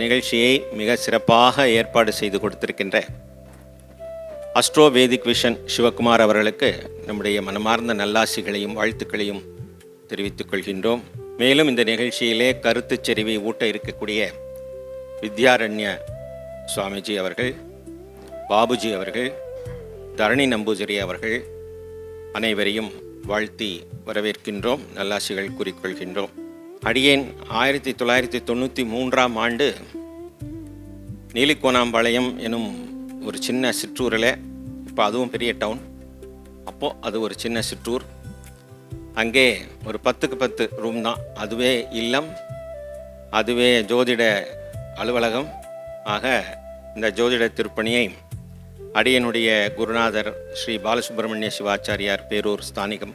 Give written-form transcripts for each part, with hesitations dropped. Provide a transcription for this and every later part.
நிகழ்ச்சியை மிக சிறப்பாக ஏற்பாடு செய்து கொடுத்திருக்கின்ற அஸ்ட்ரோ வேதிக் விஷன் சிவகுமார் அவர்களுக்கு நம்முடைய மனமார்ந்த நல்லாசிகளையும் வாழ்த்துக்களையும் தெரிவித்துக் கொள்கின்றோம். மேலும் இந்த நிகழ்ச்சியிலே கருத்து செறிவை ஊட்ட இருக்கக்கூடிய வித்யாரண்ய சுவாமிஜி அவர்கள், பாபுஜி அவர்கள், தரணி நம்பூதிரி அவர்கள் அனைவரையும் வாழ்த்தி வரவேற்கின்றோம், நல்லாசிகள் கூறிக்கொள்கின்றோம். அடியேன் 1993ஆம் ஆண்டு நீலிக்கோணாம்பாளையம் எனும் ஒரு சின்ன சிற்றூரில், இப்போ அதுவும் பெரிய டவுன், அப்போது அது ஒரு சின்ன சிற்றூர், அங்கே ஒரு 10க்கு 10 ரூம் தான், அதுவே இல்லம், அதுவே ஜோதிட அலுவலகம். ஆக இந்த ஜோதிட திருப்பணியை அடியனுடைய குருநாதர் ஸ்ரீ பாலசுப்ரமணிய சிவாச்சாரியார் பேரூர் ஸ்தானிகம்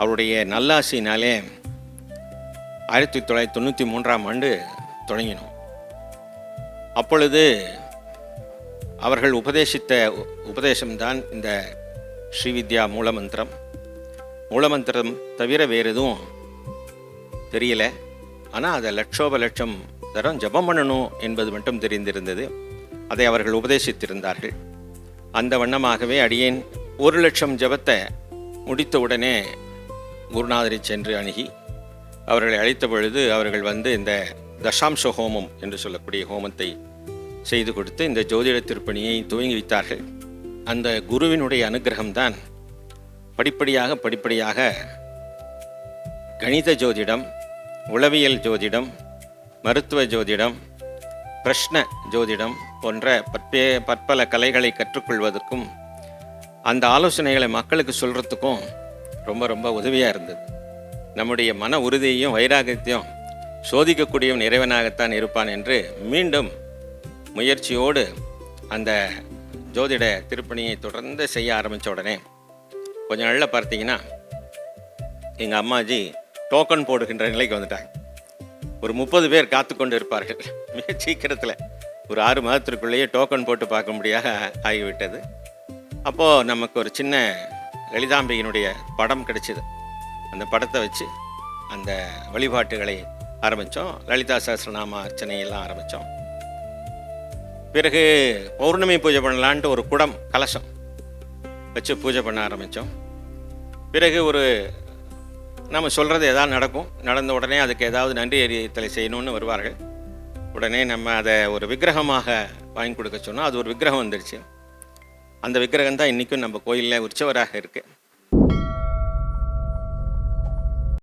அவருடைய நல்லாசினாலே 1993ஆம் ஆண்டு தொடங்கினோம். அப்பொழுது அவர்கள் உபதேசித்த உபதேசம்தான் இந்த ஸ்ரீவித்யா மூலமந்திரம். மூலமந்திரம் தவிர வேறு எதுவும் தெரியல. ஆனால் அதை லட்சம் தரம் ஜபம் பண்ணணும் என்பது மட்டும் தெரிந்திருந்தது. அதை அவர்கள் உபதேசித்திருந்தார்கள். அந்த வண்ணமாகவே அடியேன் 1,00,000 ஜபத்தை முடித்தவுடனே குருநாதரை சென்று அணுகி அவர்களை அழைத்த பொழுது அவர்கள் வந்து இந்த தசாம்ச ஹோமம் என்று சொல்லக்கூடிய ஹோமத்தை செய்து கொடுத்து இந்த ஜோதிட திருப்பணியை துவங்கி வைத்தார்கள். அந்த குருவினுடைய அனுகிரகம்தான் படிப்படியாக கணித ஜோதிடம், உளவியல் ஜோதிடம், மருத்துவ ஜோதிடம், பிரஷ்ன ஜோதிடம் போன்ற பற்பல கலைகளை கற்றுக்கொள்வதற்கும் அந்த ஆலோசனைகளை மக்களுக்கு சொல்கிறதுக்கும் ரொம்ப உதவியாக இருந்தது. நம்முடைய மன உறுதியையும் வைராகத்தையும் சோதிக்கக்கூடிய இறைவனாகத்தான் இருப்பான் என்று மீண்டும் முயற்சியோடு அந்த ஜோதிட திருப்பணியை தொடர்ந்து செய்ய ஆரம்பித்த உடனே கொஞ்ச நாளில் பார்த்தீங்கன்னா எங்கள் அம்மாஜி டோக்கன் போடுகின்ற நிலைக்கு வந்துட்டாங்க. ஒரு 30 பேர் காத்து கொண்டு இருப்பார்கள். மிக சீக்கிரத்தில் ஒரு 6 மாதத்திற்குள்ளேயே டோக்கன் போட்டு பார்க்க முடியாத ஆகிவிட்டது. அப்போது நமக்கு ஒரு சின்ன லலிதாம்பிகையினுடைய படம் கிடைச்சிது. அந்த படத்தை வச்சு அந்த வழிபாட்டுகளை ஆரம்பித்தோம். லலிதா சஹஸ்ரநாம அர்ச்சனையெல்லாம் ஆரம்பித்தோம். பிறகு பௌர்ணமி பூஜை பண்ணலான்ட்டு ஒரு குடம் கலசம் வச்சு பூஜை பண்ண ஆரம்பித்தோம். பிறகு நம்ம சொல்கிறது எதாவது நடக்கும், நடந்த உடனே அதுக்கு ஏதாவது நன்றி அறிவித்தலை செய்யணும்னு வருவார்கள். உடனே நம்ம அதை ஒரு விக்கிரகமாக வாங்கி கொடுக்க சொன்னோம். அது ஒரு விக்கிரகம் வந்துடுச்சு. அந்த விக்கிரகம் தான் இன்றைக்கும் நம்ம கோயிலில் உற்சவராக இருக்குது.